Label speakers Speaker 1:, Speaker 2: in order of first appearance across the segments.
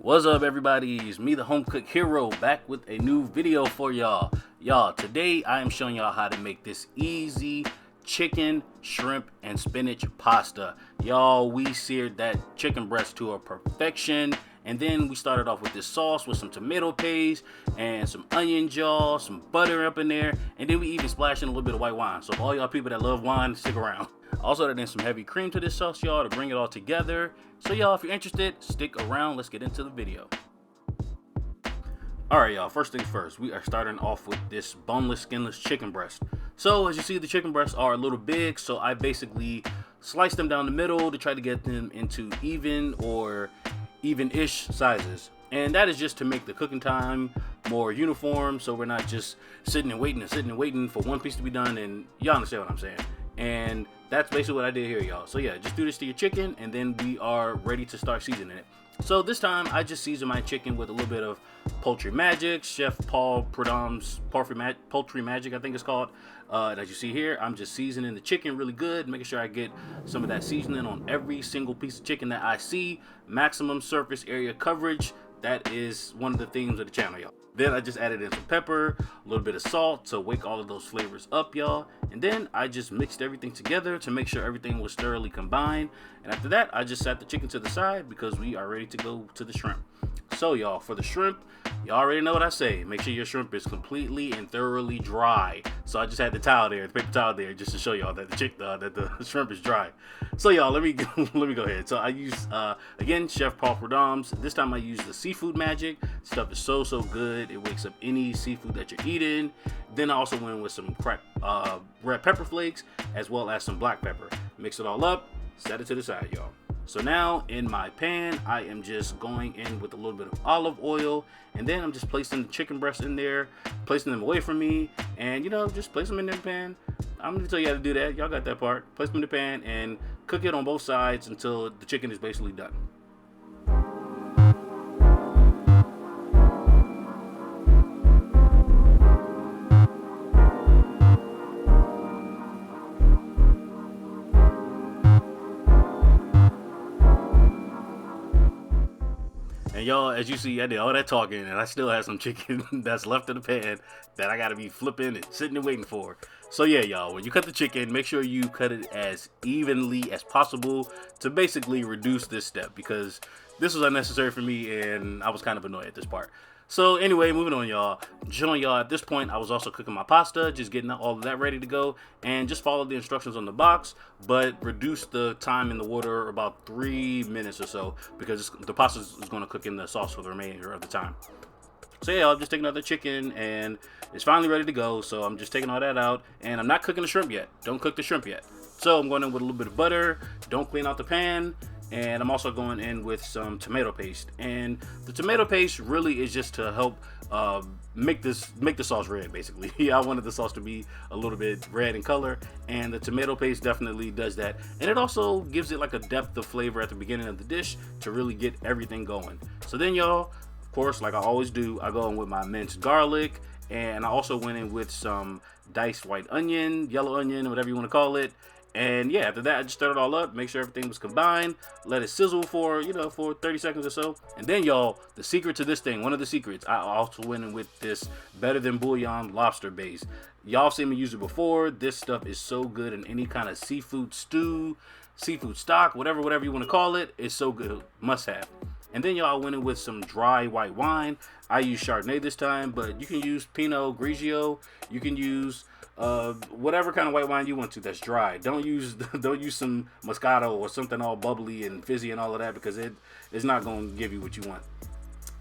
Speaker 1: What's up, everybody? It's me, the home cook hero, back with a new video for y'all. Today I am showing y'all how to make this easy chicken, shrimp, and spinach pasta. Y'all, we seared that chicken breast to a perfection, and then we started off with this sauce with some tomato paste and some onion jaw, some butter up in there, and then we even splashed in a little bit of white wine. So all y'all people that love wine, stick around. Also added in some heavy cream to this sauce, y'all, to bring it all together. So y'all, if you're interested, stick around. Let's get into the video. Alright, y'all, first things first, we are starting off with this boneless, skinless chicken breast. So as you see, the chicken breasts are a little big, so I basically sliced them down the middle to try to get them into even or even-ish sizes. And that is just to make the cooking time more uniform, so we're not just sitting and waiting for one piece to be done, and y'all understand what I'm saying. And that's basically what I did here, y'all. So yeah, just do this to your chicken, and then we are ready to start seasoning it. So this time I just seasoned my chicken with a little bit of Poultry Magic, Chef Paul Prudhomme's Poultry Magic, I think it's called. And as you see here, I'm just seasoning the chicken really good, making sure I get some of that seasoning on every single piece of chicken that I see. Maximum surface area coverage. That is one of the themes of the channel, y'all. Then I just added in some pepper, a little bit of salt to wake all of those flavors up, y'all. And then I just mixed everything together to make sure everything was thoroughly combined. And after that, I just sat the chicken to the side because we are ready to go to the shrimp. So y'all, for the shrimp, y'all already know what I say. Make sure your shrimp is completely and thoroughly dry. So I just had the towel there, the paper towel there, just to show y'all that the shrimp is dry. So y'all, let me go ahead. So I use again Chef Paul Prudhomme's. This time I use the Seafood Magic. Stuff is so good. It wakes up any seafood that you're eating. Then I also went with some cracked red pepper flakes as well as some black pepper. Mix it all up. Set it to the side, y'all. So now in my pan, I am just going in with a little bit of olive oil, and then I'm just placing the chicken breasts in there, placing them away from me, and just place them in the pan. I'm gonna tell you how to do that. Y'all got that part. Place them in the pan and cook it on both sides until the chicken is basically done. And y'all, as you see, I did all that talking, and I still have some chicken that's left in the pan that I gotta be flipping and sitting and waiting for. So yeah, y'all, when you cut the chicken, make sure you cut it as evenly as possible to basically reduce this step, because this was unnecessary for me and I was kind of annoyed at this part. So anyway, moving on, y'all. Showing y'all at this point, I was also cooking my pasta, just getting all of that ready to go, and just follow the instructions on the box, but reduce the time in the water about 3 minutes or so, because the pasta is going to cook in the sauce for the remainder of the time. So yeah, I'm just taking out the chicken, and it's finally ready to go. So I'm just taking all that out, and I'm not cooking the shrimp yet. Don't cook the shrimp yet. So I'm going in with a little bit of butter. Don't clean out the pan. And I'm also going in with some tomato paste, and the tomato paste really is just to help make the sauce red, basically. I wanted the sauce to be a little bit red in color, and the tomato paste definitely does that. And it also gives it like a depth of flavor at the beginning of the dish to really get everything going. So then, y'all, of course, like I always do, I go in with my minced garlic, and I also went in with some diced white onion, yellow onion, whatever you want to call it. And yeah, after that, I just stirred it all up, make sure everything was combined, let it sizzle for 30 seconds or so. And then, y'all, the secret to this thing, one of the secrets, I also went in with this Better Than Bouillon lobster base. Y'all seen me use it before. This stuff is so good in any kind of seafood stew, seafood stock, whatever you want to call it. It's so good, must have. And then, y'all, went in with some dry white wine. I used Chardonnay this time, but you can use Pinot Grigio. You can use whatever kind of white wine you want to that's dry. Don't use some Moscato or something all bubbly and fizzy and all of that, because it's not going to give you what you want.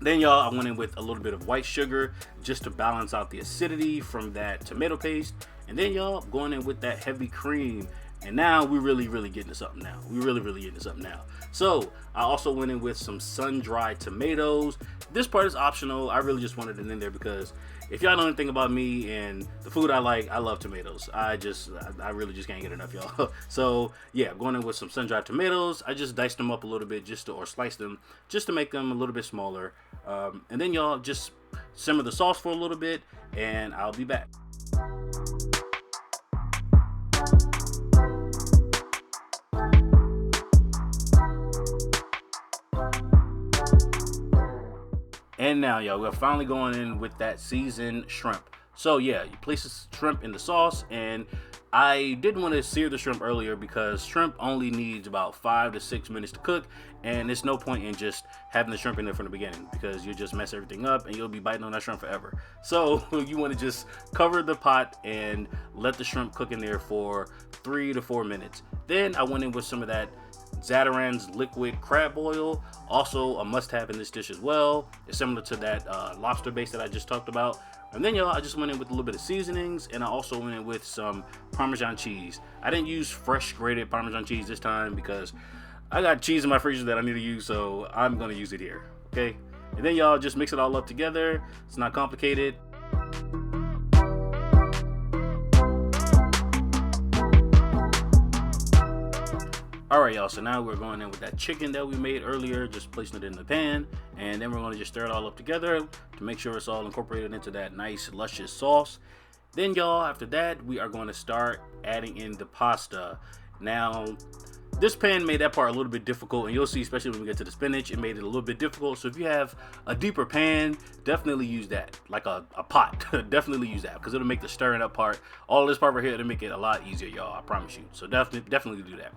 Speaker 1: Then, y'all, I went in with a little bit of white sugar just to balance out the acidity from that tomato paste. And then, y'all, I'm going in with that heavy cream. And now we're really getting to something now. So I also went in with some sun-dried tomatoes. This part is optional. I really just wanted it in there because if y'all know anything about me and the food I like, I love tomatoes. I really just can't get enough, y'all. So yeah, going in with some sun-dried tomatoes. I just diced them up a little bit or sliced them just to make them a little bit smaller. And then, y'all, just simmer the sauce for a little bit, and I'll be back. And now, y'all, we're finally going in with that seasoned shrimp. So yeah, you place the shrimp in the sauce, and I didn't want to sear the shrimp earlier because shrimp only needs about 5 to 6 minutes to cook, and there's no point in just having the shrimp in there from the beginning because you just mess everything up and you'll be biting on that shrimp forever. So you want to just cover the pot and let the shrimp cook in there for 3 to 4 minutes. Then I went in with some of that Zatarain's liquid crab oil, also a must-have in this dish as well. It's similar to that lobster base that I just talked about. And then, y'all, I just went in with a little bit of seasonings, and I also went in with some Parmesan cheese. I didn't use fresh grated Parmesan cheese this time because I got cheese in my freezer that I need to use, so I'm gonna use it here, okay? And then, y'all, just mix it all up together. It's not complicated. Alright, y'all, so now we're going in with that chicken that we made earlier, just placing it in the pan, and then we're going to just stir it all up together to make sure it's all incorporated into that nice luscious sauce. Then, y'all, after that, we are going to start adding in the pasta. Now, this pan made that part a little bit difficult, and you'll see, especially when we get to the spinach, it made it a little bit difficult. So if you have a deeper pan, definitely use that, like a pot. Definitely use that, because it'll make the stirring up part, all this part right here, it'll make it a lot easier, y'all, I promise you. So definitely do that.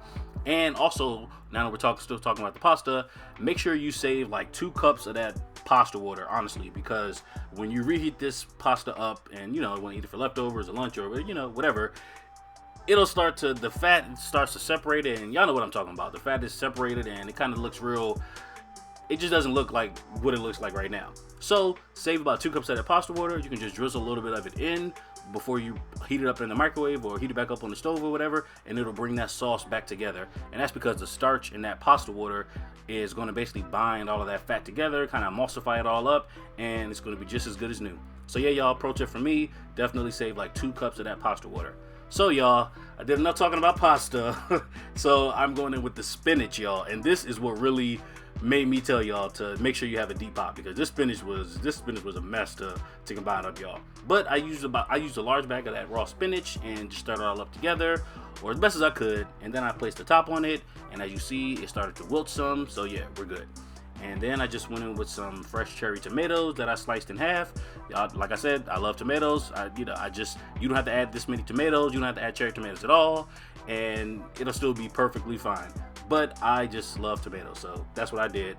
Speaker 1: And also, now that we're still talking about the pasta, make sure you save like 2 cups of that pasta water, honestly, because when you reheat this pasta up and, you know, want to eat it for leftovers or lunch or, you know, whatever, it'll start to, the fat starts to separate, and y'all know what I'm talking about. The fat is separated and it kind of looks real, it just doesn't look like what it looks like right now. So save about 2 cups of that pasta water. You can just drizzle a little bit of it in before you heat it up in the microwave or heat it back up on the stove or whatever, and it'll bring that sauce back together. And that's because the starch in that pasta water is going to basically bind all of that fat together, kind of emulsify it all up, and it's going to be just as good as new. So yeah, y'all, pro tip from me, definitely save like 2 cups of that pasta water. So y'all, I did enough talking about pasta. So I'm going in with the spinach, y'all, and this is what really made me tell y'all to make sure you have a deep pot, because this spinach was a mess to combine up, y'all. But I used a large bag of that raw spinach and just stirred it all up together, or as best as I could, and then I placed the top on it, and as you see, it started to wilt some. So yeah, we're good. And then I just went in with some fresh cherry tomatoes that I sliced in half. Like I said, I love tomatoes. You don't have to add this many tomatoes. You don't have to add cherry tomatoes at all, and it'll still be perfectly fine. But I just love tomatoes, so that's what I did.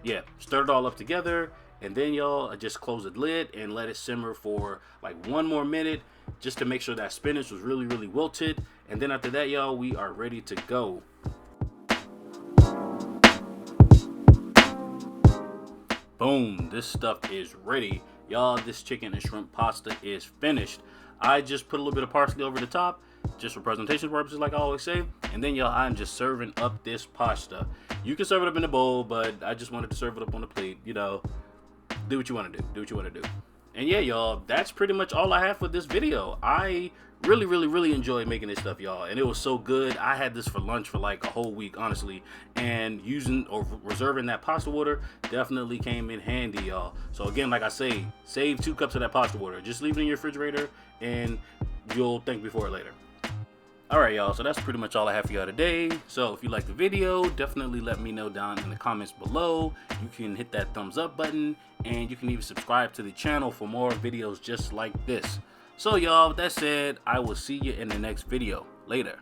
Speaker 1: Yeah, stir it all up together, and then, y'all, I just close the lid and let it simmer for like 1 more minute, just to make sure that spinach was really, really wilted. And then after that, y'all, we are ready to go. Boom, this stuff is ready. Y'all, this chicken and shrimp pasta is finished. I just put a little bit of parsley over the top, just for presentation purposes, like I always say. And then, y'all, I'm just serving up this pasta. You can serve it up in a bowl, but I just wanted to serve it up on the plate. You know, do what you want to do. Do what you want to do. And yeah, y'all, that's pretty much all I have for this video. I really enjoyed making this stuff, y'all, and it was so good. I had this for lunch for like a whole week, honestly, and using or reserving that pasta water definitely came in handy, y'all. So again, like I say, save 2 cups of that pasta water. Just leave it in your refrigerator and you'll thank me for it later. Alright, y'all, so that's pretty much all I have for y'all today. So if you like the video, definitely let me know down in the comments below. You can hit that thumbs up button, and you can even subscribe to the channel for more videos just like this. So y'all, with that said, I will see you in the next video. Later.